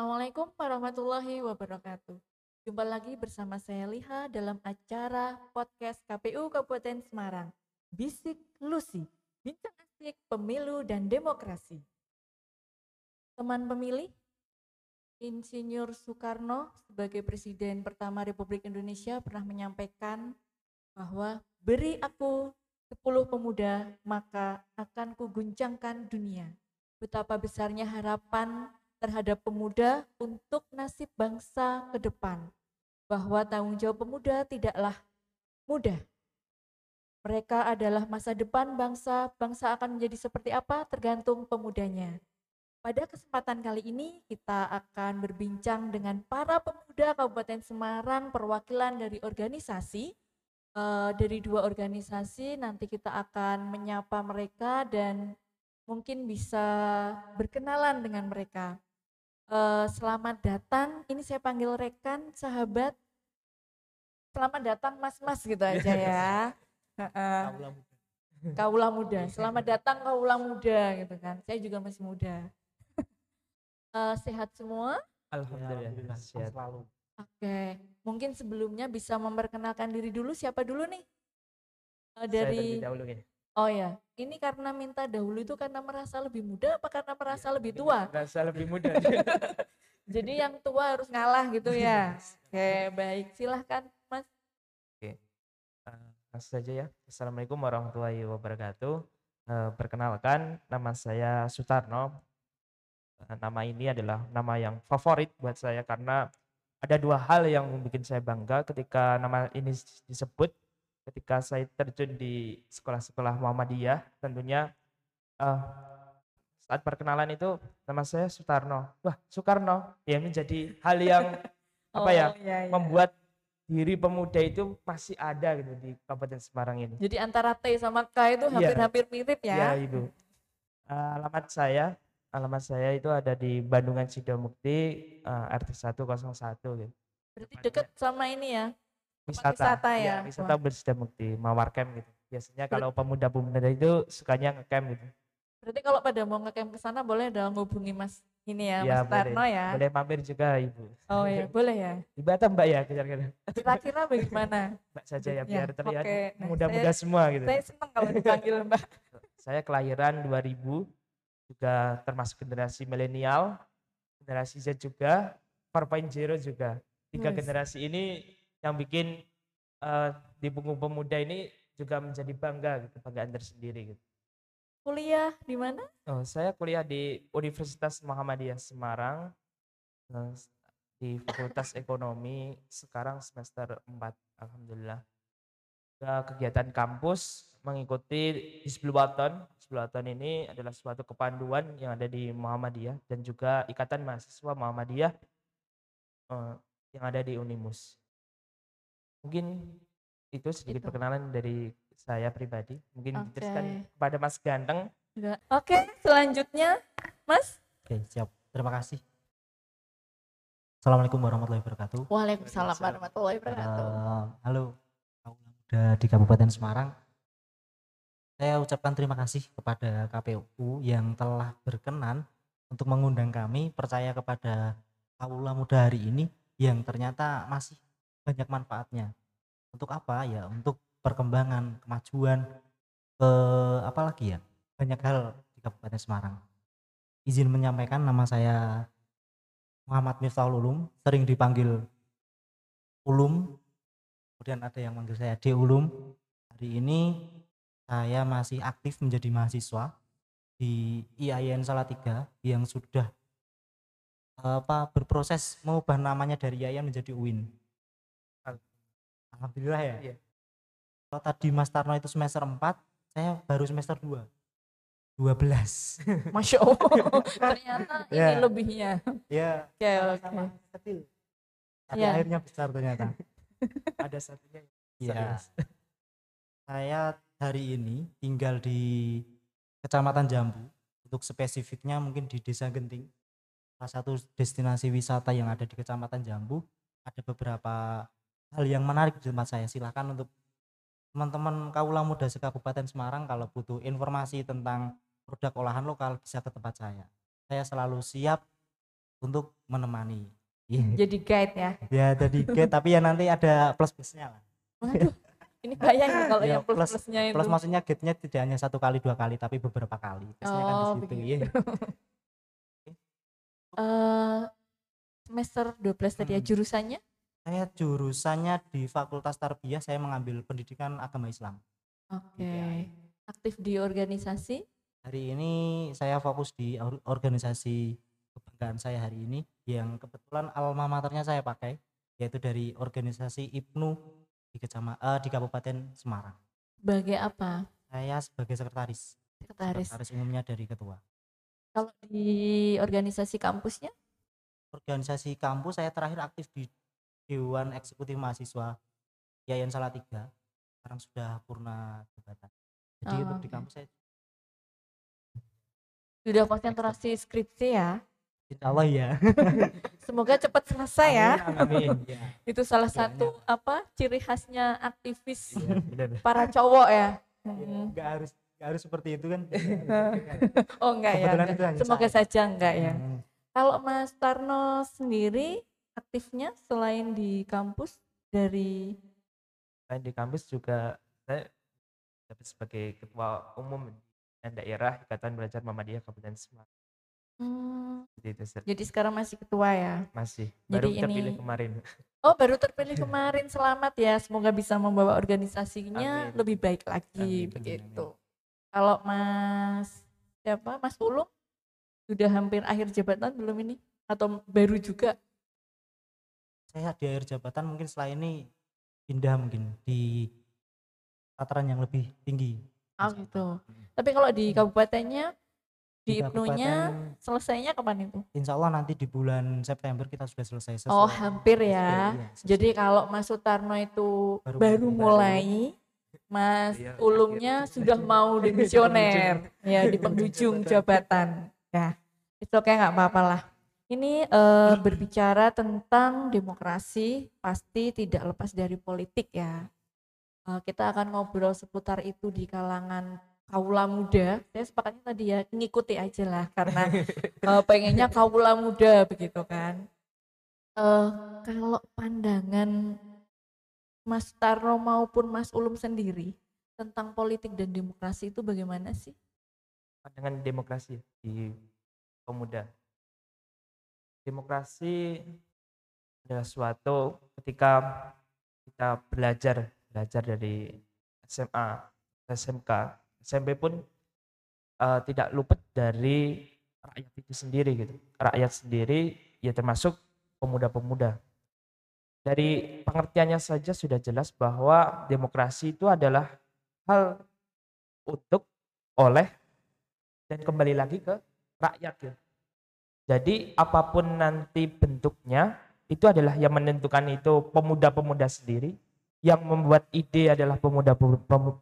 Assalamualaikum warahmatullahi wabarakatuh. Jumpa lagi bersama saya Liha dalam acara podcast KPU Kabupaten Semarang. Bisik Lucy, bincang asik pemilu dan demokrasi. Teman pemilih, Insinyur Soekarno sebagai Presiden pertama Republik Indonesia pernah menyampaikan bahwa beri aku 10 pemuda maka akan kuguncangkan dunia. Betapa besarnya harapan terhadap pemuda untuk nasib bangsa ke depan. Bahwa tanggung jawab pemuda tidaklah mudah. Mereka adalah masa depan bangsa, bangsa akan menjadi seperti apa tergantung pemudanya. Pada kesempatan kali ini kita akan berbincang dengan para pemuda Kabupaten Semarang perwakilan dari organisasi. Dari dua organisasi nanti kita akan menyapa mereka dan mungkin bisa berkenalan dengan mereka. Selamat datang, ini saya panggil rekan, sahabat. Selamat datang mas-mas gitu aja ya. Heeh. Kaula muda. Kaula muda, selamat datang kaula muda gitu kan. Saya juga masih muda. Sehat semua? Alhamdulillah sehat. Selalu. Oke, mungkin sebelumnya bisa memperkenalkan diri dulu, siapa dulu nih? Saya Dari, terlebih dahulu ya. oh ya, ini karena minta dahulu itu karena merasa lebih muda apa karena merasa lebih tua? Rasa lebih muda. Jadi yang tua harus ngalah gitu ya. Oke, baik, silahkan mas. Oke. Langsung saja ya. Assalamualaikum warahmatullahi wabarakatuh. Perkenalkan, nama saya Sutarno. Nama ini adalah nama yang favorit buat saya karena ada dua hal yang bikin saya bangga ketika nama ini disebut. Ketika saya terjun di sekolah-sekolah Muhammadiyah, tentunya eh, saat perkenalan itu nama saya Sutarno. Wah, Soekarno ya menjadi hal yang apa ya, Iya, iya. membuat diri pemuda itu masih ada gitu di Kabupaten Semarang ini. Jadi antara T sama K itu Iya. hampir-hampir mirip Ya, ya. Ibu. Alamat saya itu ada di Bandungan Sidomukti, RT 101 gitu. Berarti deket sama ini ya. Tempat Wisata. wisata ya. Iya, wisata Wah, Sidomukti, Mawar Camp gitu. Biasanya kalau pemuda-pemuda itu sukanya ngecamp gitu. berarti kalau pada mau ngecamp ke sana boleh dong hubungi Mas ini ya, Ya, Mas Tarno boleh. ya. Boleh mampir juga, Ibu. Oh ya, boleh ya. Di Batam, Mbak ya, kira-kira. Kira-kira bagaimana? Mbak saja ya, Ya, biar terlihat oke. Nah, muda-muda semua gitu. Saya senang kalau dipanggil Mbak. Saya kelahiran 2000, juga termasuk generasi milenial, generasi Z juga, 4.0 juga. Tiga Wes. generasi ini yang bikin di punggung pemuda ini juga menjadi bangga gitu, kebanggaan tersendiri gitu. Kuliah di mana? Oh, saya kuliah di Universitas Muhammadiyah Semarang, di Fakultas Ekonomi, sekarang semester 4, alhamdulillah. Kegiatan kampus mengikuti Hizbul-Wathon. Hizbul-Wathon ini adalah suatu kepanduan yang ada di Muhammadiyah dan juga Ikatan Mahasiswa Muhammadiyah yang ada di Unimus. Mungkin itu sedikit Itu. perkenalan dari saya pribadi. Mungkin Oke. diteruskan kepada Mas Ganteng. Oke, selanjutnya Mas. Oke, siap. Terima kasih. Assalamualaikum warahmatullahi wabarakatuh. Waalaikumsalam warahmatullahi wabarakatuh. Halo, kaula muda di Kabupaten Semarang. Saya ucapkan terima kasih kepada KPU yang telah berkenan untuk mengundang kami percaya kepada kaula muda hari ini yang ternyata masih banyak manfaatnya. Untuk apa ya? Untuk perkembangan, kemajuan, apa lagi ya? Banyak hal di Kabupaten Semarang. Izin menyampaikan, nama saya Muhammad Miftahul Ulum, sering dipanggil Ulum, kemudian ada yang manggil saya D Ulum. Hari ini saya masih aktif menjadi mahasiswa di IAIN Salatiga yang sudah berproses mengubah namanya dari IAIN menjadi UIN. Alhamdulillah ya. Iya. Kalau tadi Mas Tarno itu semester 4, saya baru semester 2. 12. Masya Allah, ternyata ini Ya. lebihnya. Ya, Oke, sama-sama oke. kecil. Tapi Ya. akhirnya besar ternyata. Ada satunya. Iya. Saya hari ini tinggal di Kecamatan Jambu. Untuk spesifiknya mungkin di Desa Genting. Salah satu destinasi wisata yang ada di Kecamatan Jambu. Ada beberapa hal yang menarik di tempat saya. Silakan untuk teman-teman kaula muda se-Kabupaten Semarang kalau butuh informasi tentang produk olahan lokal bisa ke tempat saya. Saya selalu siap untuk menemani. Iya. Jadi guide ya. Ya jadi guide tapi ya nanti ada plus-plusnya lah. Waduh, ini bayang nih kalau Ya, yang plus-plusnya itu. Plus maksudnya guide-nya tidak hanya 1 kali 2 kali tapi beberapa kali. Plusnya kan di Oh, situ. begitu. Iya. Eh, semester 12 tadi ya, Hmm. jurusannya? Saya jurusannya di Fakultas Tarbiyah, saya mengambil pendidikan agama Islam. Oke. IPAI. Aktif di organisasi? Hari ini saya fokus di organisasi kebanggaan saya hari ini yang kebetulan alma maternya saya pakai, yaitu dari organisasi IPNU di Kabupaten Semarang. Sebagai apa? Saya sebagai sekretaris Sekretaris. umumnya dari ketua. Kalau di organisasi kampusnya? Organisasi kampus saya terakhir aktif di Dewan Eksekutif Mahasiswa Yayan Salatiga. Sekarang sudah purna jabatan. Jadi Oh, untuk di oke. kampus saya Sudah konsentrasi skripsi ya. insya Allah ya. Semoga cepat selesai ya. Amin. Ya. Itu salah Doanya. satu ciri khasnya aktivis Iya, benar. para cowok ya. Nggak harus seperti itu kan. Oh enggak ya. Kebetulan enggak. itu hanya Semoga saya. saja enggak ya. Hmm. Kalau Mas Tarno sendiri aktifnya selain di kampus dari Selain di kampus juga saya dapat sebagai ketua umum dan daerah Ikatan Belajar Muhammadiyah Kabupaten Semarang. Seperti itu, Sir. jadi sekarang masih ketua ya. Masih Jadi baru terpilih ini- kemarin. Oh, baru terpilih kemarin. Selamat ya. Semoga bisa membawa organisasinya Amin. lebih baik lagi Amin. begitu. Kalau Mas Mas Ulung sudah hampir akhir jabatan belum ini atau baru juga? Saya di akhir jabatan mungkin setelah ini pindah mungkin di tataran yang lebih tinggi. Oh gitu. Tapi kalau di kabupatennya di IPNU-nya kabupaten, selesainya kapan itu? insya Allah nanti di bulan September kita sudah selesai. Oh, hampir ya. Iya, selesai. Jadi kalau Mas Sutarno itu Baru baru mulai, Mas Iya, Ulungnya sudah mau dimisioner ya di penghujung jabatan. Ya, itu oke nggak apa-apa lah. Ini berbicara tentang demokrasi pasti tidak lepas dari politik ya. Kita akan ngobrol seputar itu di kalangan kaula muda. Saya sepakatnya tadi ya ngikuti aja lah karena pengennya kaula muda begitu kan. Kalau pandangan Mas Tarno maupun Mas Ulum sendiri tentang politik dan demokrasi itu bagaimana sih? Pandangan demokrasi di pemuda. Demokrasi adalah suatu ketika kita belajar dari SMA, SMK, SMP pun tidak luput dari rakyat itu sendiri gitu. Rakyat sendiri ya termasuk pemuda-pemuda. Dari pengertiannya saja sudah jelas bahwa demokrasi itu adalah hal untuk, oleh, dan kembali lagi ke rakyat gitu. Jadi apapun nanti bentuknya itu adalah yang menentukan itu pemuda-pemuda sendiri, yang membuat ide adalah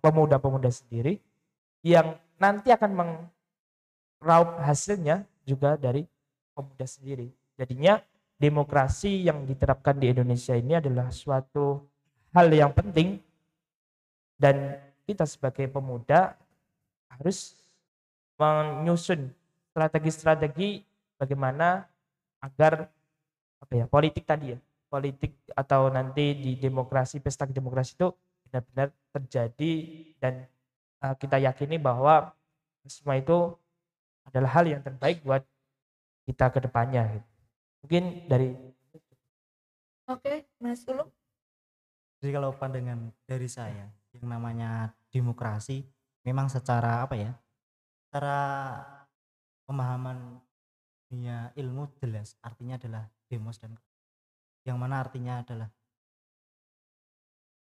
pemuda-pemuda sendiri, yang nanti akan meraup hasilnya juga dari pemuda sendiri. Jadinya demokrasi yang diterapkan di Indonesia ini adalah suatu hal yang penting dan kita sebagai pemuda harus menyusun strategi-strategi bagaimana agar politik atau nanti di demokrasi, pesta demokrasi itu benar-benar terjadi dan kita yakini bahwa semua itu adalah hal yang terbaik buat kita ke depannya gitu. Mungkin dari Oke, Mas Ulum. Jadi kalau pandangan dari saya yang namanya demokrasi memang secara secara pemahaman dunia ilmu jelas artinya adalah demos dan yang mana artinya adalah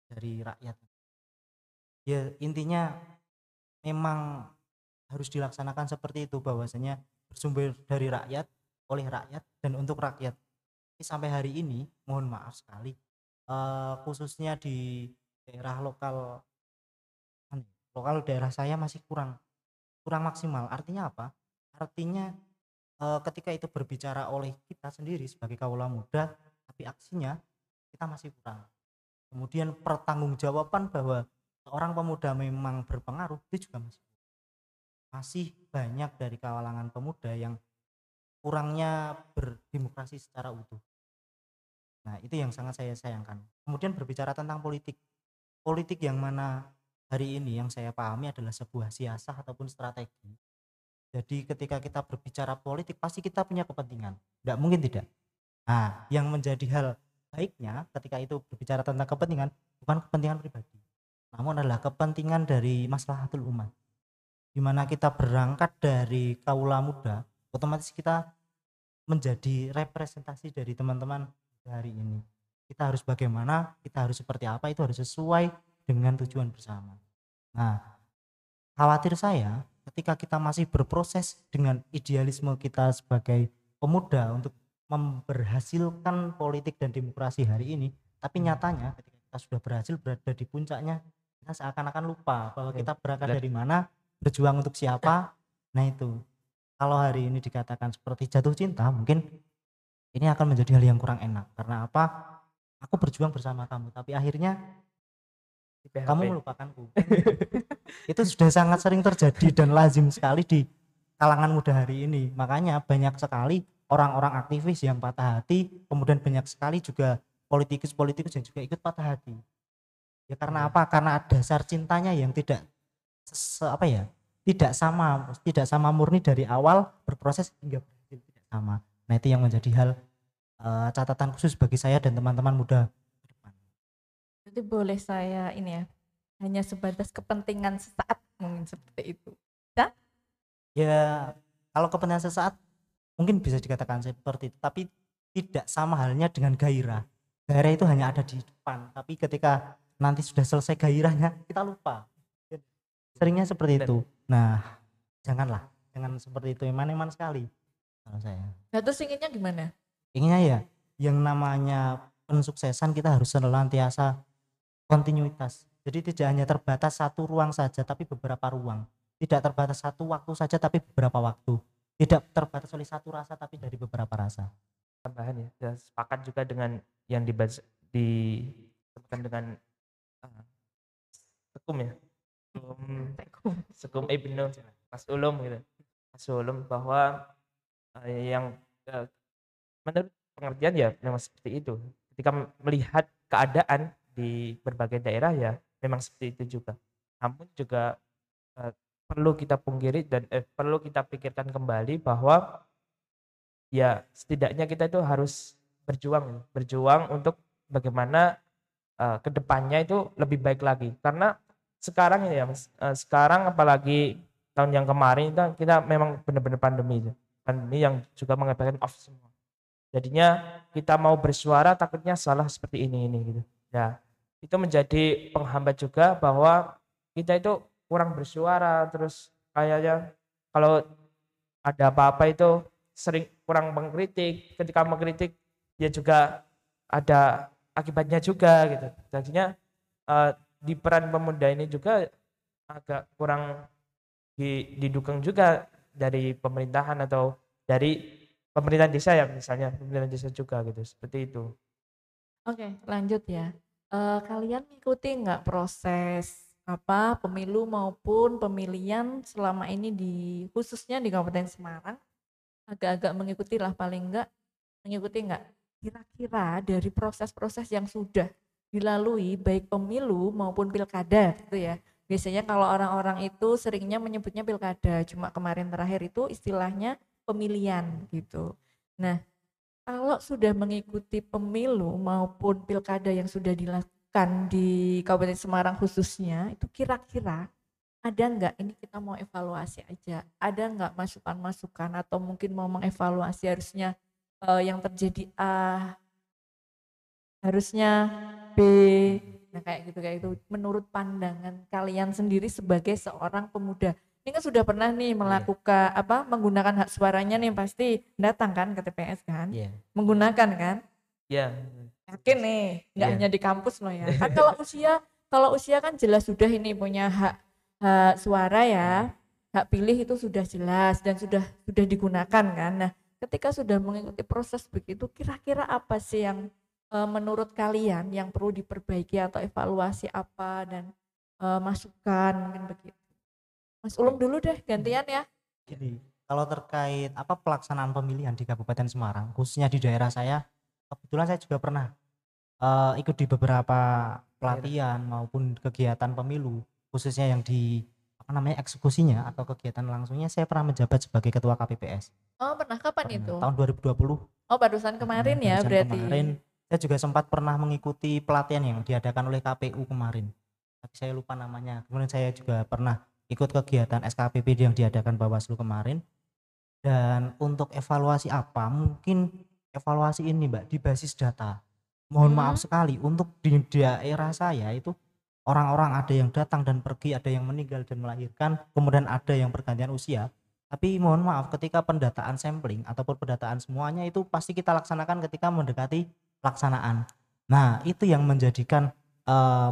dari rakyat. Ya intinya memang harus dilaksanakan seperti itu bahwasanya bersumber dari rakyat, oleh rakyat dan untuk rakyat. Tapi sampai hari ini mohon maaf sekali khususnya di daerah lokal daerah saya masih kurang maksimal. Artinya apa? Artinya ketika itu berbicara oleh kita sendiri sebagai kaula muda tapi aksinya kita masih kurang. Kemudian pertanggungjawaban bahwa seorang pemuda memang berpengaruh itu juga masih banyak dari kalangan pemuda yang kurangnya berdemokrasi secara utuh. Nah, itu yang sangat saya sayangkan. Kemudian berbicara tentang politik. Politik yang mana hari ini yang saya pahami adalah sebuah siasah ataupun strategi. Jadi ketika kita berbicara politik pasti kita punya kepentingan. Tidak mungkin tidak. Nah, yang menjadi hal baiknya ketika itu berbicara tentang kepentingan bukan kepentingan pribadi, namun adalah kepentingan dari maslahatul umat. Di mana kita berangkat dari kaula muda, otomatis kita menjadi representasi dari teman-teman hari ini. Kita harus bagaimana, kita harus seperti apa, itu harus sesuai dengan tujuan bersama. Nah, khawatir saya ketika kita masih berproses dengan idealisme kita sebagai pemuda untuk memberhasilkan politik dan demokrasi hari ini, tapi nyatanya ketika kita sudah berhasil berada di puncaknya, kita seakan-akan lupa bahwa kita berangkat dari mana, berjuang untuk siapa. Nah itu, kalau hari ini dikatakan seperti jatuh cinta, mungkin ini akan menjadi hal yang kurang enak. Karena apa? Aku berjuang bersama kamu, tapi akhirnya kamu melupakanku. Itu sudah sangat sering terjadi dan lazim sekali di kalangan muda hari ini. Makanya banyak sekali orang-orang aktivis yang patah hati, kemudian banyak sekali juga politikus-politikus yang juga ikut patah hati. Ya karena apa? Karena dasar cintanya yang tidak tidak sama murni dari awal berproses hingga berakhir tidak sama. Nah itu yang menjadi hal catatan khusus bagi saya dan teman-teman muda ke depan. Jadi boleh saya ini ya, hanya sebatas kepentingan sesaat mungkin seperti itu. Ya kalau kepentingan sesaat mungkin bisa dikatakan seperti itu, tapi tidak sama halnya dengan gairah. Gairah itu hanya ada di depan, tapi ketika nanti sudah selesai gairahnya kita lupa. Seringnya seperti itu. Nah, jangan seperti itu, eman-eman sekali kalau saya. Nah terus inginnya gimana? Inginnya ya yang namanya pensuksesan kita harus senantiasa kontinuitas. Jadi tidak hanya terbatas satu ruang saja tapi beberapa ruang. Tidak terbatas satu waktu saja tapi beberapa waktu. Tidak terbatas oleh satu rasa tapi dari beberapa rasa. Tambahan ya, saya sepakat juga dengan yang disebutkan dengan Tekum ya. Sekum Ibnu Mas Ulum gitu. Mas Ulum bahwa yang menurut pengertian ya memang seperti itu. Ketika melihat keadaan di berbagai daerah ya memang seperti itu juga. Namun juga perlu kita pungkiri dan perlu kita pikirkan kembali bahwa ya setidaknya kita itu harus berjuang untuk bagaimana kedepannya itu lebih baik lagi. Karena sekarang ini ya sekarang apalagi tahun yang kemarin itu kita memang benar-benar pandemi yang juga mengakibatkan off semua. Jadinya kita mau bersuara takutnya salah seperti ini gitu. Ya itu menjadi penghambat juga bahwa kita itu kurang bersuara, terus kayaknya kalau ada apa-apa itu sering kurang mengkritik, ketika mengkritik dia juga ada akibatnya juga gitu. Jadinya di peran pemuda ini juga agak kurang didukung juga dari pemerintahan atau dari pemerintahan desa ya, misalnya pemerintahan desa juga gitu, seperti itu. Oke, lanjut ya. Kalian ngikuti nggak proses pemilu maupun pemilihan selama ini khususnya di Kabupaten Semarang? Agak-agak mengikuti lah, paling enggak mengikuti nggak? Kira-kira dari proses-proses yang sudah dilalui baik pemilu maupun pilkada gitu ya. Biasanya kalau orang-orang itu seringnya menyebutnya pilkada, cuma kemarin terakhir itu istilahnya pemilihan gitu. Nah, kalau sudah mengikuti pemilu maupun pilkada yang sudah dilakukan di Kabupaten Semarang khususnya, itu kira-kira ada enggak, ini kita mau evaluasi aja, ada enggak masukan-masukan atau mungkin mau mengevaluasi harusnya yang terjadi A, harusnya B, nah kayak gitu menurut pandangan kalian sendiri sebagai seorang pemuda. Ini kan sudah pernah nih melakukan menggunakan hak suaranya nih, pasti datang kan ke TPS kan? Menggunakan kan? Iya. Yakin nih, nggak hanya di kampus loh ya. Kan kalau usia kan jelas sudah ini punya hak suara ya, hak pilih itu sudah jelas dan sudah digunakan kan. Nah, ketika sudah mengikuti proses begitu, kira-kira apa sih yang menurut kalian yang perlu diperbaiki atau evaluasi apa dan masukan mungkin begitu. Mas Ulum dulu deh gantian ya. Gini, Kalau terkait pelaksanaan pemilihan di Kabupaten Semarang, khususnya di daerah saya, kebetulan saya juga pernah ikut di beberapa Daerah. pelatihan maupun kegiatan pemilu, khususnya yang di eksekusinya atau kegiatan langsungnya saya pernah menjabat sebagai ketua KPPS. Oh, pernah kapan Pernah itu? tahun 2020. Oh, barusan kemarin ya Barusan berarti. kemarin saya juga sempat pernah mengikuti pelatihan yang diadakan oleh KPU kemarin. Tapi saya lupa namanya. Kemudian saya juga pernah ikut kegiatan SKPP yang diadakan Bawaslu kemarin. Dan untuk evaluasi mungkin evaluasi ini Mbak di basis data. Mohon maaf Hmm, sekali untuk di daerah saya itu orang-orang ada yang datang dan pergi, ada yang meninggal dan melahirkan, kemudian ada yang pergantian usia. Tapi mohon maaf ketika pendataan sampling ataupun pendataan semuanya itu pasti kita laksanakan ketika mendekati pelaksanaan. Nah, itu yang menjadikan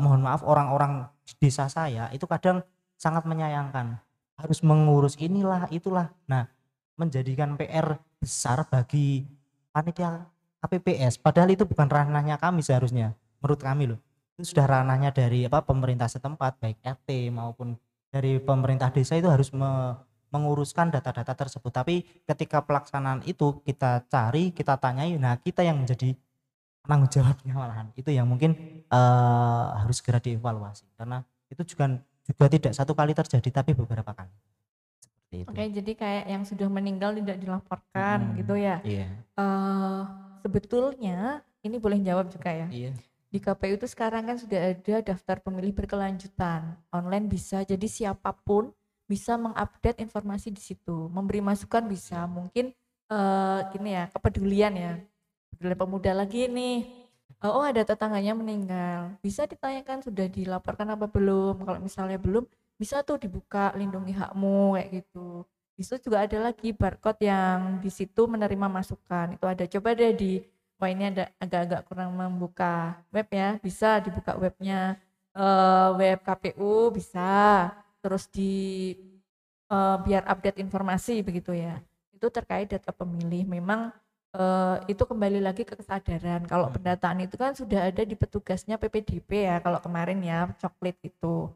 mohon maaf orang-orang di desa saya itu kadang sangat menyayangkan harus mengurus inilah itulah. Nah, menjadikan PR besar bagi panitia KPPS, padahal itu bukan ranahnya kami seharusnya, menurut kami loh. Itu sudah ranahnya dari pemerintah setempat, baik RT maupun dari pemerintah desa itu harus menguruskan data-data tersebut. Tapi ketika pelaksanaan itu kita cari, kita tanyai, nah kita yang menjadi penanggung jawabnya malahan. Itu yang mungkin harus segera dievaluasi karena itu juga tidak satu kali terjadi tapi beberapa kali. Seperti itu. oke, jadi kayak yang sudah meninggal tidak dilaporkan gitu ya. Iya. Eh Sebetulnya ini boleh jawab juga ya. Iya. Di KPU itu sekarang kan sudah ada daftar pemilih berkelanjutan. Online bisa, jadi siapapun bisa mengupdate informasi di situ. Memberi masukan bisa, mungkin gini ya, kepedulian ya. Kepedulian pemuda lagi nih. Oh, ada tetangganya meninggal. Bisa ditanyakan sudah dilaporkan apa belum? Kalau misalnya belum, bisa tuh dibuka lindungi hakmu kayak gitu. Di situ juga ada lagi barcode yang di situ menerima masukan. Itu ada, coba deh wah ini ada agak-agak kurang membuka web ya, bisa dibuka webnya, web KPU bisa, terus biar update informasi begitu ya. Itu terkait data pemilih. Memang itu kembali lagi ke kesadaran. Kalau pendataan itu kan sudah ada di petugasnya PPDP ya, kalau kemarin ya coklit itu.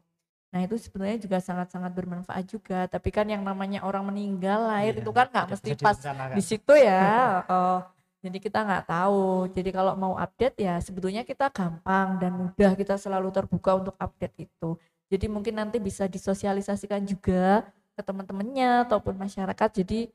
Nah itu sebenarnya juga sangat-sangat bermanfaat juga. Tapi kan yang namanya orang meninggal lahir Iya, itu kan nggak tidak mesti bisa pas direncanakan. di situ ya. Jadi kita nggak tahu. Jadi kalau mau update ya sebetulnya kita gampang dan mudah, kita selalu terbuka untuk update itu. Jadi mungkin nanti bisa disosialisasikan juga ke teman-temannya ataupun masyarakat. Jadi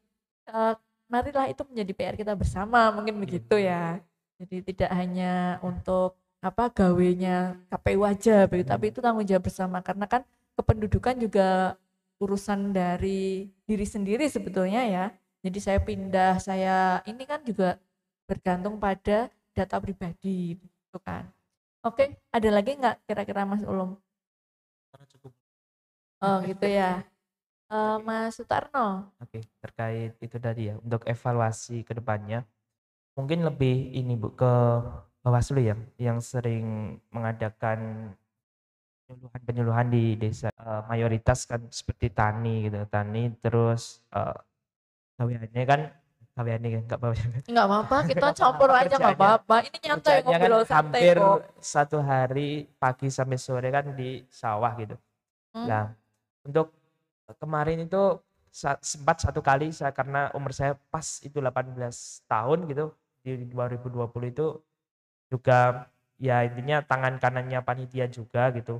eh, marilah itu menjadi PR kita bersama, mungkin begitu ya. Jadi tidak hanya untuk gawenya KPU aja begitu, tapi itu tanggung jawab bersama karena kan kependudukan juga urusan dari diri sendiri sebetulnya ya. Jadi saya pindah, saya ini kan juga bergantung pada data pribadi gitu kan. Oke, ada lagi nggak kira-kira Mas Ulum? Karena cukup. Oh gitu ya. Oke. Mas Sutarno. Oke, terkait itu tadi ya, untuk evaluasi ke depannya, mungkin lebih ini Bu, ke Bawaslu ya, yang sering mengadakan penyuluhan-penyuluhan di desa, mayoritas kan seperti tani gitu, tani terus, gaweannya kan gaweane nggak Nggak apa-apa, kita campur aja nggak pekerjaannya apa-apa. Ini nyantai pekerjaannya kan ngobrol santai hampir kok. satu hari pagi sampai sore kan di sawah gitu. Hmm? Nah, untuk kemarin itu sempat satu kali karena umur saya pas itu 18 tahun gitu, di 2020 itu juga ya intinya tangan kanannya panitia juga gitu.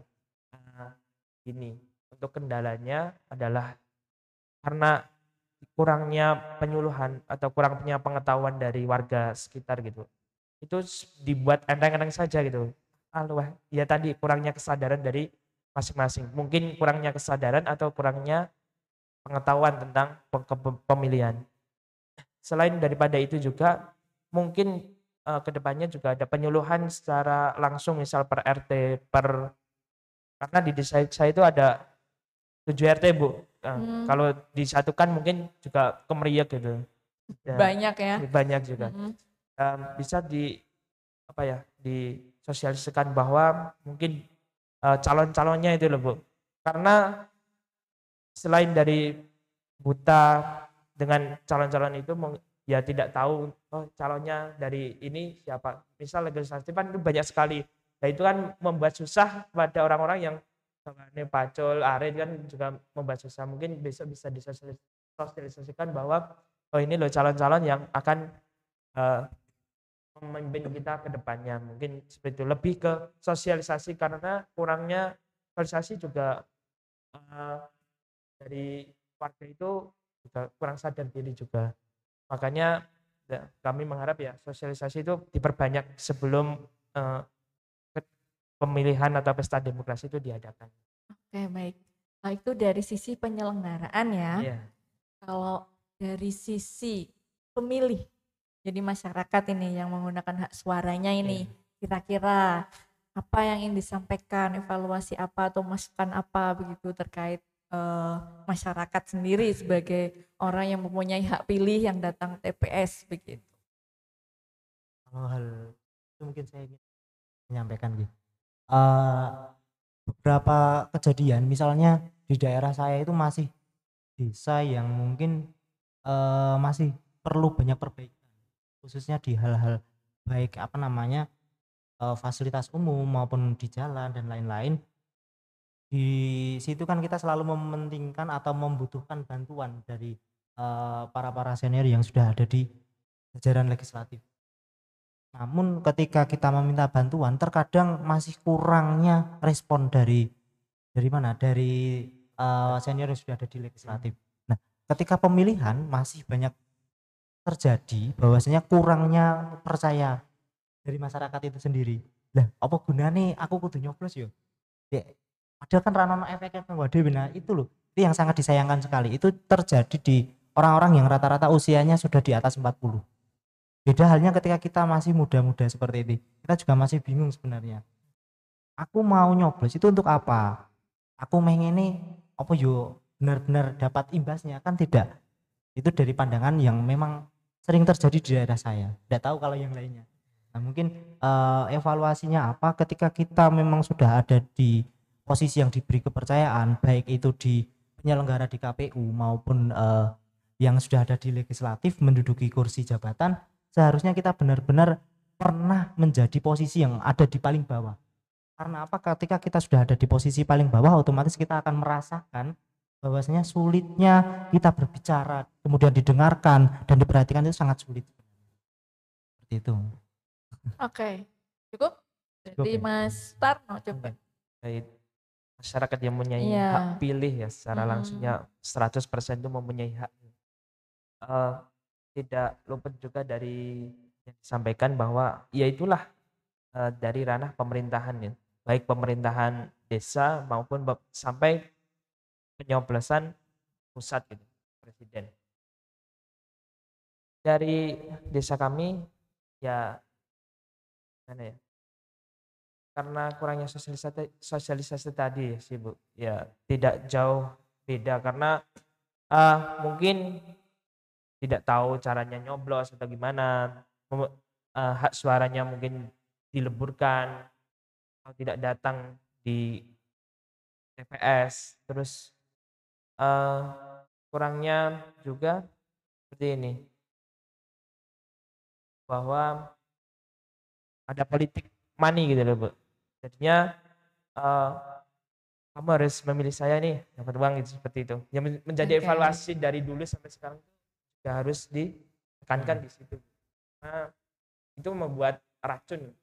Nah, ini untuk kendalanya adalah karena kurangnya penyuluhan atau kurangnya pengetahuan dari warga sekitar gitu. Itu dibuat enteng-enteng saja gitu. Wah, ya tadi kurangnya kesadaran dari masing-masing. Mungkin kurangnya kesadaran atau kurangnya pengetahuan tentang pemilihan. Selain daripada itu juga mungkin ke depannya juga ada penyuluhan secara langsung misal per RT, karena di desa saya itu ada 7 RT Bu. Hmm, Kalau disatukan mungkin juga kemeriah gitu. Dan banyak ya. banyak juga. Mm-mm. Bisa apa ya, disosialisasikan bahwa mungkin calon-calonnya itu loh Bu. Karena selain dari buta dengan calon-calon itu ya tidak tahu calonnya dari ini siapa. Misal legislatif kan itu banyak sekali. Nah itu kan membuat susah pada orang-orang yang ini pacul, arit kan juga membuat susah. Mungkin besok bisa disosialisasikan sosialisasikan bahwa oh ini loh calon-calon yang akan memimpin kita ke depannya. Mungkin seperti itu, lebih ke sosialisasi karena kurangnya sosialisasi juga dari warga itu juga kurang sadar diri juga. Makanya kami mengharap ya sosialisasi itu diperbanyak sebelum pemilihan atau pesta demokrasi itu diadakan. Oke, baik. Nah, itu dari sisi penyelenggaraan ya. Iya. Kalau dari sisi pemilih, jadi masyarakat ini yang menggunakan hak suaranya ini, kira-kira apa yang ingin disampaikan, evaluasi apa atau masukan apa begitu terkait masyarakat sendiri sebagai orang yang mempunyai hak pilih yang datang TPS begitu. Kalau hal itu mungkin saya ingin menyampaikan gitu. Beberapa kejadian misalnya di daerah saya itu masih desa yang mungkin masih perlu banyak perbaikan, khususnya di hal-hal baik fasilitas umum maupun di jalan dan lain-lain. Di situ kan kita selalu mementingkan atau membutuhkan bantuan dari para senior yang sudah ada di jajaran legislatif. Namun ketika kita meminta bantuan terkadang masih kurangnya respon dari senior yang sudah ada di legislatif. Nah, ketika pemilihan masih banyak terjadi bahwasanya kurangnya percaya dari masyarakat itu sendiri. Lah, apa gunanya aku kudu nyoblos yo? Ya, padahal kan ranono efeknya waduh, nah itu loh. Itu yang sangat disayangkan sekali. Itu terjadi di orang-orang yang rata-rata usianya sudah di atas 40. Beda halnya ketika kita masih muda-muda seperti ini. Kita juga masih bingung sebenarnya. Aku mau nyoblos itu untuk apa? Aku ini apa yo benar-benar dapat imbasnya? Kan tidak. Itu dari pandangan yang memang sering terjadi di daerah saya. Tidak tahu kalau yang lainnya. Nah, mungkin evaluasinya apa ketika kita memang sudah ada di posisi yang diberi kepercayaan, baik itu di penyelenggara di KPU maupun yang sudah ada di legislatif menduduki kursi jabatan, seharusnya kita benar-benar pernah menjadi posisi yang ada di paling bawah. Karena apa? Ketika kita sudah ada di posisi paling bawah, otomatis kita akan merasakan bahwasanya sulitnya kita berbicara, kemudian didengarkan dan diperhatikan itu sangat sulit. Seperti itu. Oke, cukup? Jadi ya? Mas Tarno coba. Baik. Masyarakat yang mempunyai Iya. hak pilih ya secara langsungnya 100% itu mempunyai hak. Tidak luput juga dari yang disampaikan bahwa ya itulah dari ranah pemerintahan ya, baik pemerintahan desa maupun sampai penyoblosan pusat gitu, presiden. Dari desa kami ya mana ya, karena kurangnya sosialisasi tadi sih Bu, ya tidak jauh beda karena mungkin tidak tahu caranya nyoblos atau gimana, hak suaranya mungkin dileburkan atau tidak datang di TPS. Terus kurangnya juga seperti ini, bahwa ada politik money gitu loh Bu. Jadinya kamu harus memilih saya nih dapat uang gitu, seperti itu. Yang menjadi evaluasi dari dulu sampai sekarang juga harus ditekankan di situ. Nah, itu membuat racun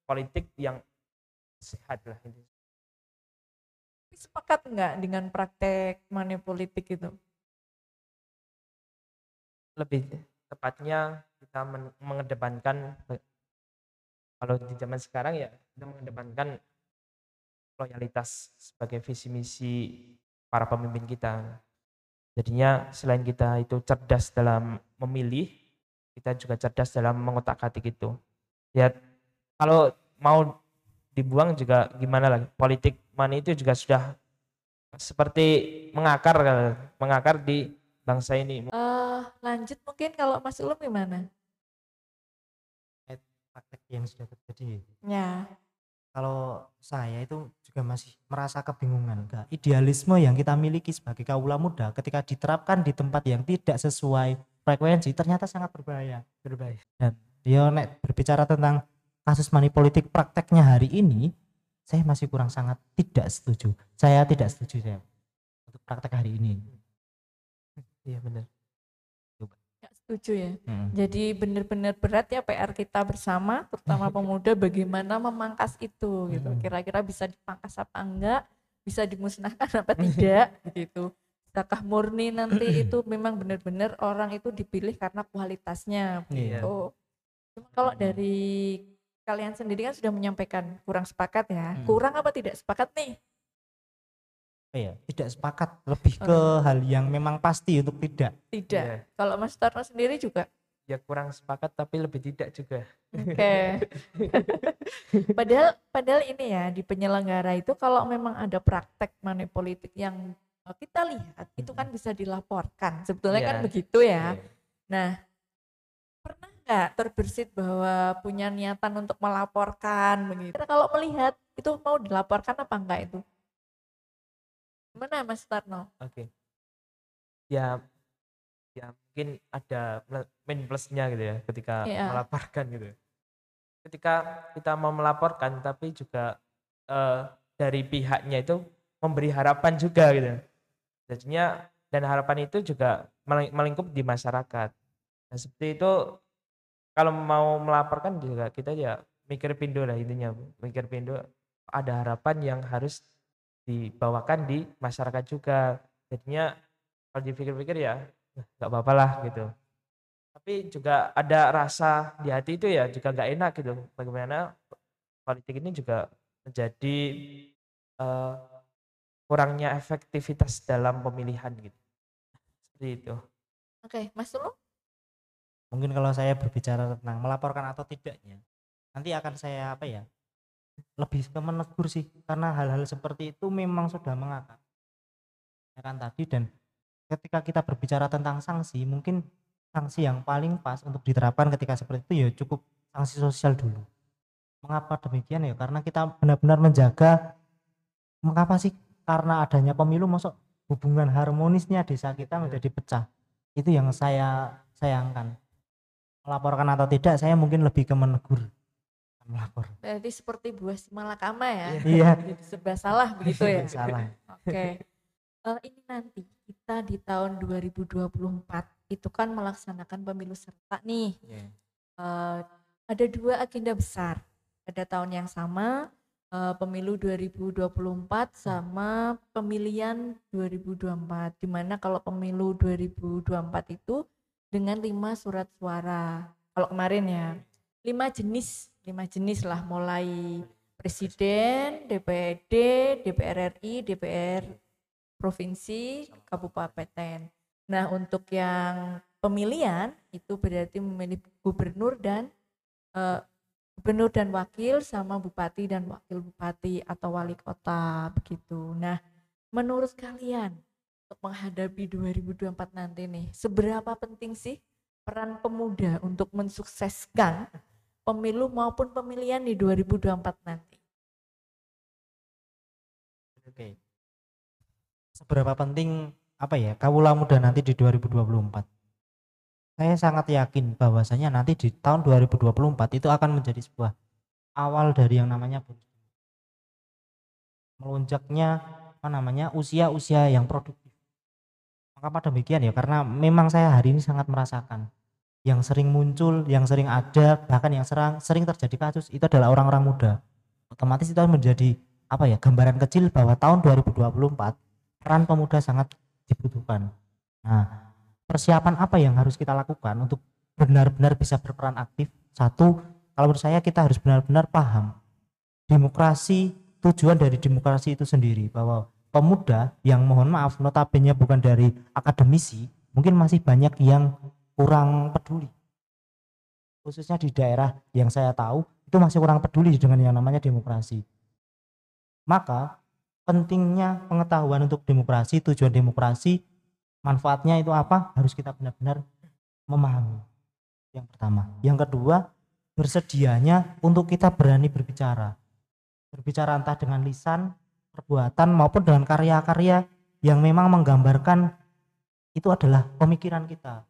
politik yang sehat lah. Sepakat enggak dengan praktek money politik itu? Lebih tepatnya kita mengedepankan, kalau di zaman sekarang ya kita mengedepankan loyalitas sebagai visi misi para pemimpin kita. Jadinya selain kita itu cerdas dalam memilih, kita juga cerdas dalam mengotak-atik itu. Ya kalau mau dibuang juga gimana lagi, politik money itu juga sudah seperti mengakar di bangsa ini. Lanjut mungkin kalau Mas Ulum gimana? Praktek yang sudah terjadi. Ya. Kalau saya itu juga masih merasa kebingungan. Idealisme yang kita miliki sebagai kaula muda ketika diterapkan di tempat yang tidak sesuai frekuensi ternyata sangat berbahaya. Dan nek berbicara tentang kasus money politik prakteknya hari ini, saya masih kurang sangat tidak setuju. Saya tidak setuju untuk praktek hari ini. Iya benar. Nggak setuju ya. Mm. Jadi benar-benar berat ya PR kita bersama, terutama pemuda bagaimana memangkas itu gitu. Mm. Kira-kira bisa dipangkas apa enggak, bisa dimusnahkan apa tidak gitu. Bisakah murni nanti itu memang benar-benar orang itu dipilih karena kualitasnya Iya. gitu. Cuma kalau dari kalian sendiri kan sudah menyampaikan kurang sepakat ya. Mm. Kurang apa tidak sepakat nih? Iya, tidak sepakat, lebih ke hal yang memang pasti untuk tidak. Tidak. Iya. Kalau Mas Tarno sendiri juga. Ya kurang sepakat tapi lebih tidak juga. Oke. Padahal ini ya di penyelenggara itu kalau memang ada praktek money politik yang kita lihat itu kan bisa dilaporkan. Sebetulnya Iya. kan begitu ya. Iya. Nah, pernah nggak terbersit bahwa punya niatan untuk melaporkan begitu? Karena kalau melihat itu mau dilaporkan apa enggak itu? Gimana Mas Tarno? Oke. Ya mungkin ada min plusnya gitu ya ketika Iya. melaporkan gitu. Ketika kita mau melaporkan tapi juga dari pihaknya itu memberi harapan juga gitu. Jadinya dan harapan itu juga melingkup di masyarakat. Nah, seperti itu kalau mau melaporkan juga kita ya mikir pindo lah intinya. Mikir pindo ada harapan yang harus dibawakan di masyarakat juga. Jadinya kalau dipikir-pikir ya nggak apa-apa lah gitu. Tapi juga ada rasa di hati itu ya juga nggak enak gitu. Bagaimana politik ini juga menjadi kurangnya efektivitas dalam pemilihan gitu. Seperti itu. Oke, Mas Sulu? Mungkin kalau saya berbicara tentang melaporkan atau tidaknya, nanti akan saya lebih ke menegur sih, karena hal-hal seperti itu memang sudah mengakar. Ya kan tadi, dan ketika kita berbicara tentang sanksi, mungkin sanksi yang paling pas untuk diterapkan ketika seperti itu ya cukup sanksi sosial dulu. Mengapa demikian ya? Karena kita benar-benar menjaga, mengapa sih? Karena adanya pemilu, masuk hubungan harmonisnya desa kita menjadi pecah. Itu yang saya sayangkan. Melaporkan atau tidak, saya mungkin lebih ke menegur, melapor. Berarti seperti buah si malakama ya? Iya. Jadi serba salah begitu ya? Salah. Oke. Ini nanti kita di tahun 2024 itu kan melaksanakan pemilu serentak nih. Ada 2 agenda besar pada tahun yang sama, pemilu 2024 sama pemilihan 2024, dimana kalau pemilu 2024 itu dengan 5 surat suara. Kalau kemarin ya 5 jenis lah, mulai presiden, DPRD, DPR RI, DPR provinsi, kabupaten. Nah, untuk yang pemilihan itu berarti memilih gubernur dan wakil sama bupati dan wakil bupati atau wali kota begitu. Nah, menurut kalian untuk menghadapi 2024 nanti nih, seberapa penting sih peran pemuda untuk mensukseskan pemilu maupun pemilihan di 2024 nanti? Oke. Seberapa penting Kawula Muda nanti di 2024? Saya sangat yakin bahwasanya nanti di tahun 2024 itu akan menjadi sebuah awal dari yang namanya melonjaknya usia-usia yang produktif. Mengapa demikian ya? Karena memang saya hari ini sangat merasakan yang sering muncul, yang sering ada, bahkan yang sering terjadi kasus itu adalah orang-orang muda. Otomatis itu menjadi gambaran kecil bahwa tahun 2024 peran pemuda sangat dibutuhkan. Nah, persiapan apa yang harus kita lakukan untuk benar-benar bisa berperan aktif? Satu, kalau menurut saya kita harus benar-benar paham demokrasi, tujuan dari demokrasi itu sendiri, bahwa pemuda yang mohon maaf notabene bukan dari akademisi, mungkin masih banyak yang kurang peduli. Khususnya di daerah yang saya tahu itu masih kurang peduli dengan yang namanya demokrasi. Maka pentingnya pengetahuan untuk demokrasi, tujuan demokrasi, manfaatnya itu apa, harus kita benar-benar memahami. Yang pertama. Yang kedua, bersedianya untuk kita berani berbicara entah dengan lisan, perbuatan maupun dengan karya-karya yang memang menggambarkan itu adalah pemikiran kita,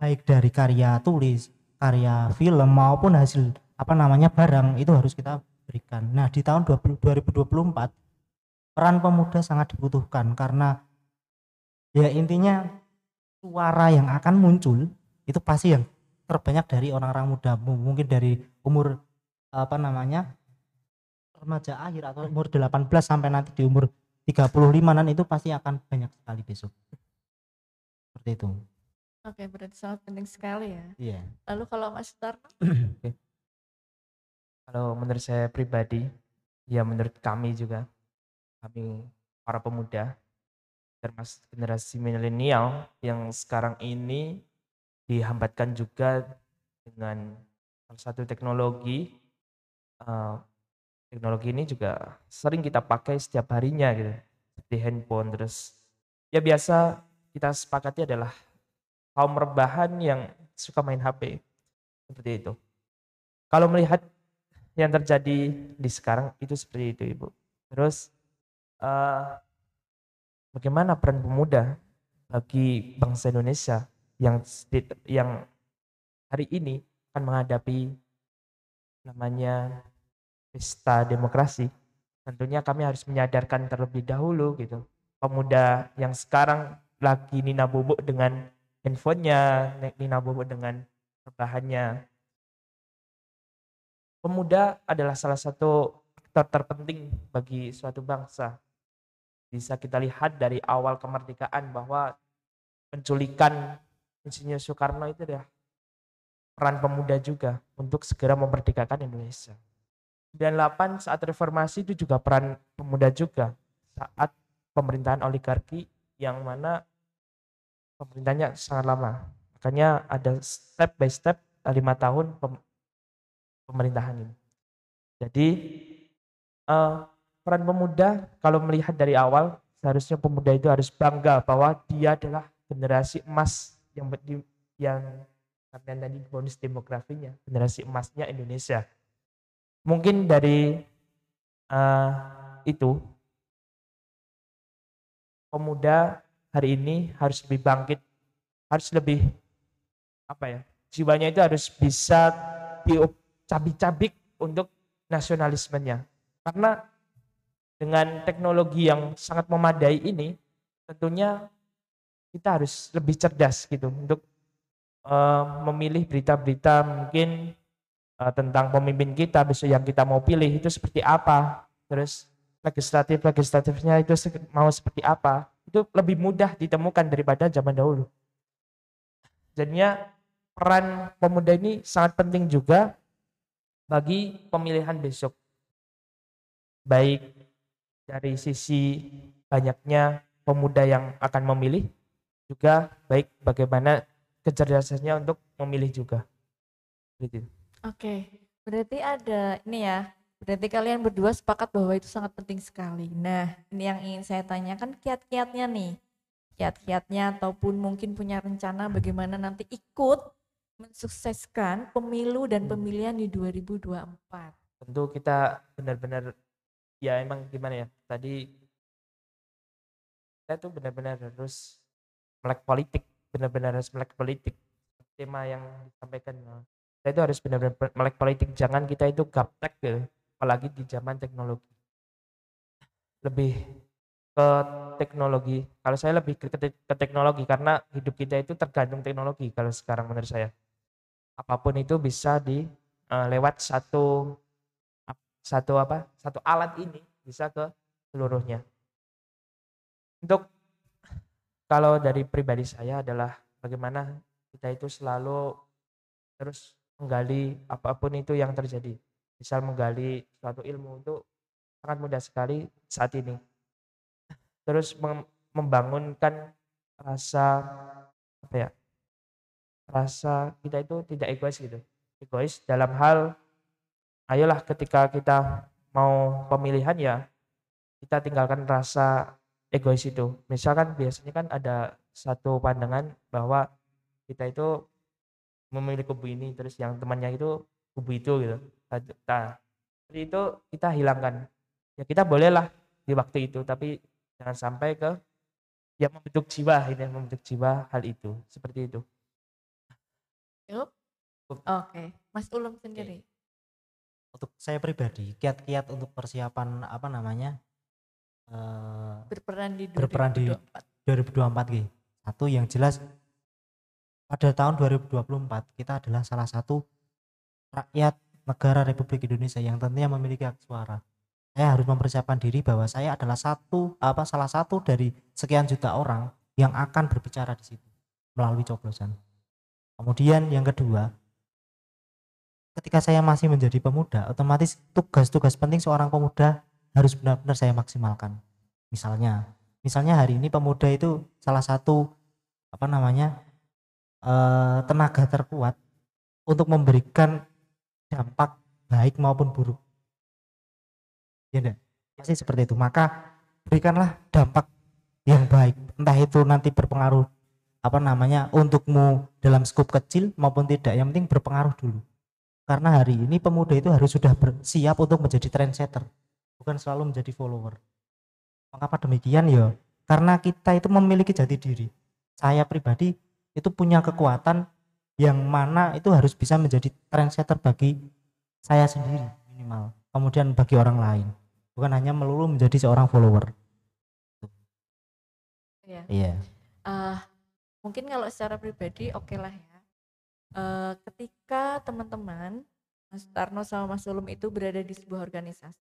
baik dari karya tulis, karya film maupun hasil barang, itu harus kita berikan. Nah, di tahun 2024 peran pemuda sangat dibutuhkan, karena ya intinya suara yang akan muncul itu pasti yang terbanyak dari orang-orang muda, mungkin dari umur remaja akhir atau umur 18 sampai nanti di umur 35-an itu pasti akan banyak sekali besok. Seperti itu. Oke, berarti sangat penting sekali ya. Iya. Lalu kalau Mas Sutarno? Oke. Kalau menurut saya pribadi, ya menurut kami juga, kami para pemuda, termasuk generasi milenial yang sekarang ini dihambatkan juga dengan salah satu teknologi. Teknologi ini juga sering kita pakai setiap harinya gitu, seperti handphone. Terus ya biasa kita sepakati adalah kaum rebahan yang suka main HP, seperti itu. Kalau melihat yang terjadi di sekarang itu seperti itu, Ibu. Terus bagaimana peran pemuda bagi bangsa Indonesia yang hari ini akan menghadapi namanya pesta demokrasi? Tentunya kami harus menyadarkan terlebih dahulu gitu. Pemuda yang sekarang lagi nina bobok dengan handphonenya, nina bobok dengan rebahannya. Pemuda adalah salah satu aktor terpenting bagi suatu bangsa. Bisa kita lihat dari awal kemerdekaan bahwa penculikan Insinyur Soekarno itu adalah peran pemuda juga untuk segera memerdekakan Indonesia. 98 saat reformasi itu juga peran pemuda juga, saat pemerintahan oligarki yang mana pemerintahnya sangat lama. Makanya ada step by step 5 tahun pemerintahan ini. Jadi peran pemuda kalau melihat dari awal, seharusnya pemuda itu harus bangga bahwa dia adalah generasi emas yang tadi bonus demografinya, generasi emasnya Indonesia. Mungkin dari itu pemuda hari ini harus lebih bangkit, harus lebih jiwanya itu harus bisa dicabik-cabik untuk nasionalismenya. Karena dengan teknologi yang sangat memadai ini, tentunya kita harus lebih cerdas gitu untuk memilih berita-berita mungkin tentang pemimpin kita besok yang kita mau pilih itu seperti apa, terus legislatifnya itu mau seperti apa, itu lebih mudah ditemukan daripada zaman dahulu. Jadinya peran pemuda ini sangat penting juga bagi pemilihan besok, baik dari sisi banyaknya pemuda yang akan memilih, juga baik bagaimana kecerdasannya untuk memilih juga. Gitu. Oke, berarti ada ini ya, berarti kalian berdua sepakat bahwa itu sangat penting sekali. Nah, ini yang ingin saya tanyakan kiat-kiatnya nih. Kiat-kiatnya ataupun mungkin punya rencana bagaimana nanti ikut mensukseskan pemilu dan pemilihan di 2024. Tentu kita benar-benar ya emang gimana ya, tadi kita tuh benar-benar harus melek politik, benar-benar harus melek politik. Tema yang disampaikan, kita itu harus benar-benar melek politik, jangan kita itu gaptek gitu, apalagi di zaman teknologi. Lebih ke teknologi, kalau saya lebih ke teknologi karena hidup kita itu tergantung teknologi kalau sekarang menurut saya. Apapun itu bisa lewat satu alat ini bisa ke seluruhnya. Untuk kalau dari pribadi saya adalah bagaimana kita itu selalu terus menggali apapun itu yang terjadi. Misal menggali suatu ilmu itu sangat mudah sekali saat ini. Terus membangunkan rasa rasa kita itu tidak egois gitu. Egois dalam hal ayolah ketika kita mau pemilihan ya kita tinggalkan rasa egois itu. Misalkan biasanya kan ada satu pandangan bahwa kita itu memilih kubu ini, terus yang temannya itu kubu itu gitu. Nah, seperti itu kita hilangkan. Ya kita bolehlah di waktu itu, tapi jangan sampai ke yang membentuk jiwa hal itu. Seperti itu. Yuk. Oke, Mas Ulum sendiri. Untuk saya pribadi, kiat-kiat untuk persiapan Berperan di berperan di 2024. 2024 gitu. Satu yang jelas pada tahun 2024 kita adalah salah satu rakyat negara Republik Indonesia yang tentunya memiliki hak suara. Saya harus mempersiapkan diri bahwa saya adalah salah satu dari sekian juta orang yang akan berbicara di situ melalui coblosan. Kemudian yang kedua, ketika saya masih menjadi pemuda, otomatis tugas-tugas penting seorang pemuda harus benar-benar saya maksimalkan. Misalnya hari ini pemuda itu salah satu tenaga terkuat untuk memberikan dampak baik maupun buruk. Ya enggak? Pasti seperti itu. Maka berikanlah dampak yang baik, entah itu nanti berpengaruh untukmu dalam skop kecil maupun tidak, yang penting berpengaruh dulu. Karena hari ini pemuda itu harus sudah bersiap untuk menjadi trendsetter, bukan selalu menjadi follower. Mengapa demikian ya? Karena kita itu memiliki jati diri. Saya pribadi itu punya kekuatan yang mana itu harus bisa menjadi trendsetter bagi saya sendiri minimal. Kemudian bagi orang lain, bukan hanya melulu menjadi seorang follower. Ya. Iya. Mungkin kalau secara pribadi oke lah ya. Ketika teman-teman Mas Tarno sama Mas Sulum itu berada di sebuah organisasi,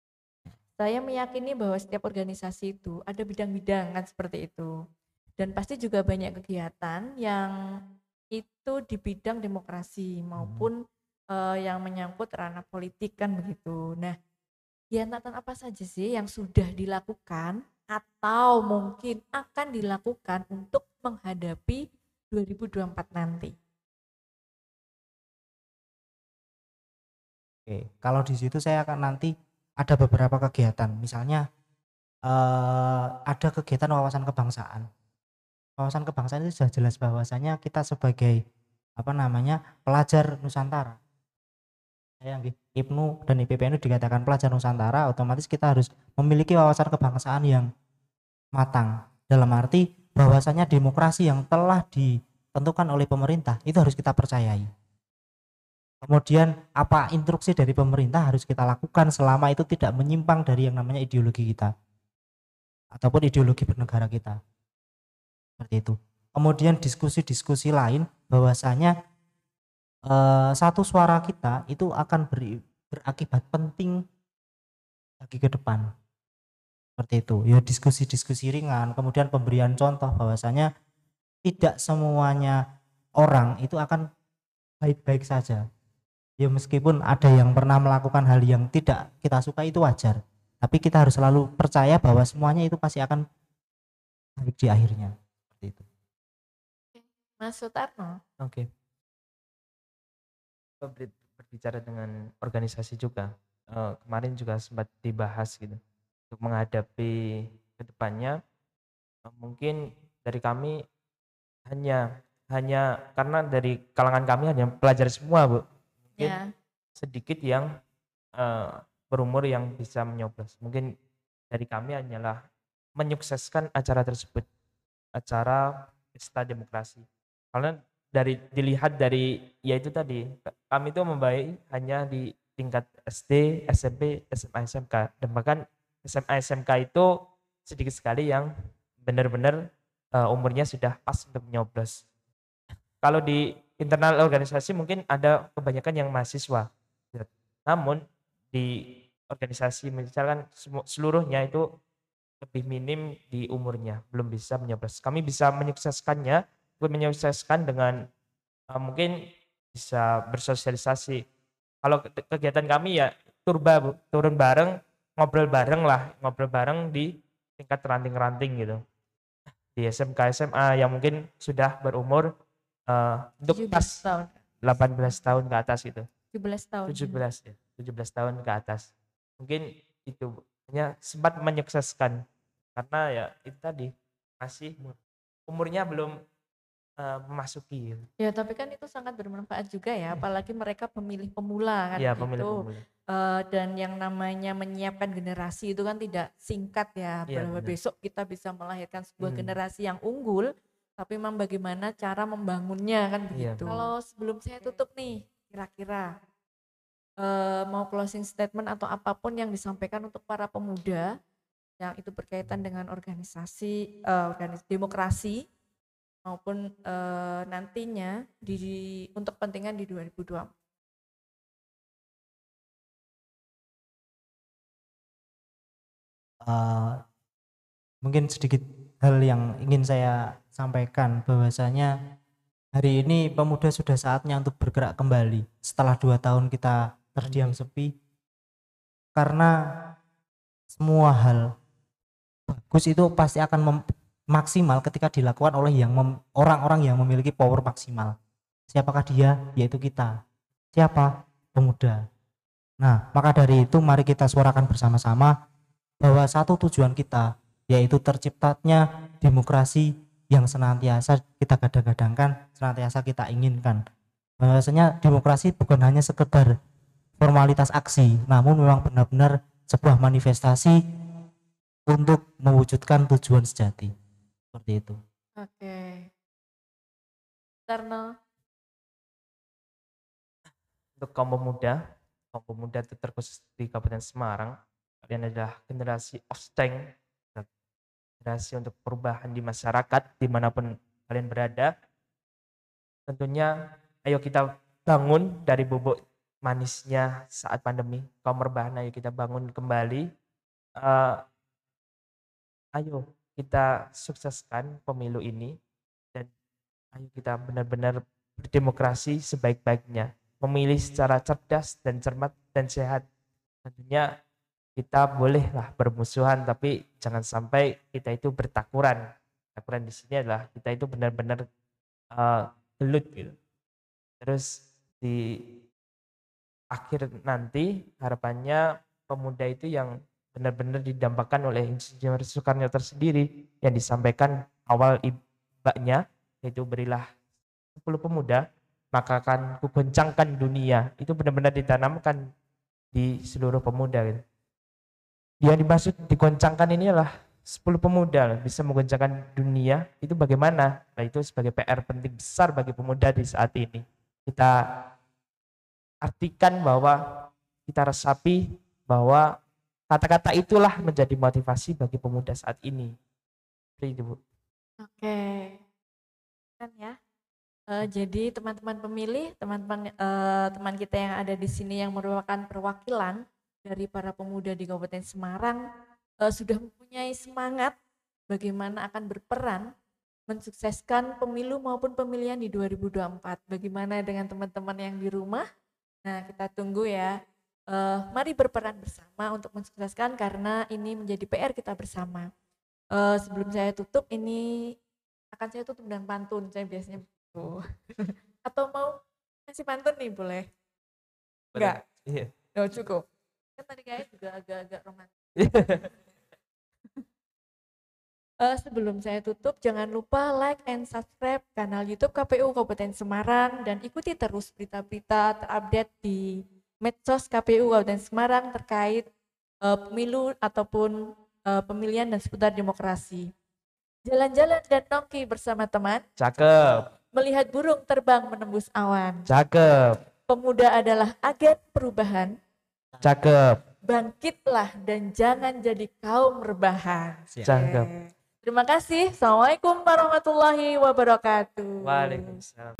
saya meyakini bahwa setiap organisasi itu ada bidang-bidang kan seperti itu. Dan pasti juga banyak kegiatan yang itu di bidang demokrasi maupun yang menyangkut ranah politik kan begitu. Nah, kegiatan apa saja sih yang sudah dilakukan atau mungkin akan dilakukan untuk menghadapi 2024 nanti? Oke, kalau di situ saya akan nanti ada beberapa kegiatan. Misalnya ada kegiatan wawasan kebangsaan. Wawasan kebangsaan itu sudah jelas bahwasanya kita sebagai pelajar Nusantara. Saya IPNU dan IPPNU dikatakan pelajar Nusantara, otomatis kita harus memiliki wawasan kebangsaan yang matang. Dalam arti bahwasanya demokrasi yang telah ditentukan oleh pemerintah itu harus kita percayai. Kemudian apa instruksi dari pemerintah harus kita lakukan selama itu tidak menyimpang dari yang namanya ideologi kita ataupun ideologi bernegara kita. Seperti itu. Kemudian diskusi-diskusi lain bahwasanya satu suara kita itu akan berakibat penting bagi ke depan. Seperti itu. Ya diskusi-diskusi ringan, kemudian pemberian contoh bahwasanya tidak semuanya orang itu akan baik-baik saja. Ya meskipun ada yang pernah melakukan hal yang tidak kita suka itu wajar. Tapi kita harus selalu percaya bahwa semuanya itu pasti akan baik di akhirnya. Seperti itu. Mas Sutarno. Oke. Berbicara dengan organisasi juga. Kemarin juga sempat dibahas gitu. Untuk menghadapi kedepannya, mungkin dari kami hanya karena dari kalangan kami hanya pelajar semua, Bu. Mungkin Ya. sedikit yang berumur yang bisa menyoblos. Mungkin dari kami hanyalah menyukseskan acara tersebut, acara pesta demokrasi. Karena dilihat dari yaitu tadi, kami itu membaik hanya di tingkat SD, SMP, SMA, SMK, dan bahkan SMA, SMK itu sedikit sekali yang benar-benar umurnya sudah pas untuk menyoblos. Kalau di internal organisasi mungkin ada kebanyakan yang mahasiswa. Namun di organisasi misalkan seluruhnya itu lebih minim di umurnya, belum bisa menyoblos. Kami bisa menyukseskan dengan mungkin bisa bersosialisasi. Kalau kegiatan kami ya turun bareng, ngobrol bareng di tingkat ranting-ranting gitu. Di SMK, SMA yang mungkin sudah berumur untuk 17 pas tahun. 18 tahun ke atas itu. 17 tahun. 17 ya, 17 tahun ke atas. Mungkin itu hanya sempat menyukseskan karena ya itu tadi masih umurnya belum memasuki. Ya, tapi kan itu sangat bermanfaat juga ya, apalagi mereka pemilih pemula kan Iya, gitu. pemilih pemula. Dan yang namanya menyiapkan generasi itu kan tidak singkat ya, Iya, bahwa benar. besok kita bisa melahirkan sebuah generasi yang unggul, tapi memang bagaimana cara membangunnya kan Iya, begitu. benar. Kalau sebelum saya tutup nih, kira-kira mau closing statement atau apapun yang disampaikan untuk para pemuda yang itu berkaitan dengan organisasi demokrasi maupun nantinya untuk kepentingan di 2024. Eh, Mungkin sedikit hal yang ingin saya sampaikan, bahwasanya hari ini pemuda sudah saatnya untuk bergerak kembali setelah 2 tahun kita terdiam sepi, karena semua hal bagus itu pasti akan maksimal ketika dilakukan oleh orang-orang yang memiliki power maksimal. Siapakah dia? Yaitu kita. Siapa? Pemuda. Nah, maka dari itu mari kita suarakan bersama-sama bahwa satu tujuan kita, yaitu terciptanya demokrasi yang senantiasa kita gadang-gadangkan, senantiasa kita inginkan. Bahwasanya demokrasi bukan hanya sekedar formalitas aksi, namun memang benar-benar sebuah manifestasi untuk mewujudkan tujuan sejati. Seperti itu. Oke. Tarno. Untuk kaum pemuda itu terkhusus di Kabupaten Semarang, kalian adalah generasi of strength, generasi untuk perubahan di masyarakat dimanapun kalian berada. Tentunya ayo kita bangun dari bubuk manisnya saat pandemi, kaum rebahan, ayo kita bangun kembali. Ayo kita sukseskan pemilu ini, dan ayo kita benar-benar berdemokrasi sebaik-baiknya, memilih secara cerdas dan cermat dan sehat. Tentunya kita bolehlah bermusuhan, tapi jangan sampai kita itu bertakuran. Takuran di sini adalah kita itu benar-benar gelut gitu. Terus di akhir nanti harapannya pemuda itu yang benar-benar didambakan oleh Insinyur Soekarno tersendiri yang disampaikan awal ibaknya, yaitu berilah 10 pemuda maka akan kugoncangkan dunia. Itu benar-benar ditanamkan di seluruh pemuda gitu. Yang dimaksud digoncangkan ini adalah 10 pemuda bisa menggoncangkan dunia. Itu bagaimana? Nah, itu sebagai PR penting besar bagi pemuda di saat ini. Kita artikan bahwa kita resapi bahwa kata-kata itulah menjadi motivasi bagi pemuda saat ini. Seperti itu, Bu. Oke. Kan ya. Jadi teman-teman pemilih, teman kita yang ada di sini yang merupakan perwakilan dari para pemuda di Kabupaten Semarang sudah mempunyai semangat bagaimana akan berperan mensukseskan pemilu maupun pemilihan di 2024. Bagaimana dengan teman-teman yang di rumah? Nah, kita tunggu ya. Mari berperan bersama untuk mensukseskan karena ini menjadi PR kita bersama. Sebelum saya tutup, ini akan saya tutup dengan pantun. Saya biasanya begitu. Atau mau kasih pantun nih boleh? Enggak? Iya. Oh, cukup. Kan tadi kayak juga agak-agak romantis. Sebelum saya tutup, jangan lupa like and subscribe kanal YouTube KPU Kabupaten Semarang dan ikuti terus berita-berita terupdate di medsos KPU Kabupaten Semarang terkait pemilu ataupun pemilihan dan seputar demokrasi. Jalan-jalan dan nongki bersama teman. Cakep. Melihat burung terbang menembus awan. Cakep. Pemuda adalah agen perubahan. Cakep. Bangkitlah dan jangan jadi kaum rebahan. Cakep. Terima kasih. Assalamualaikum warahmatullahi wabarakatuh. Waalaikumsalam.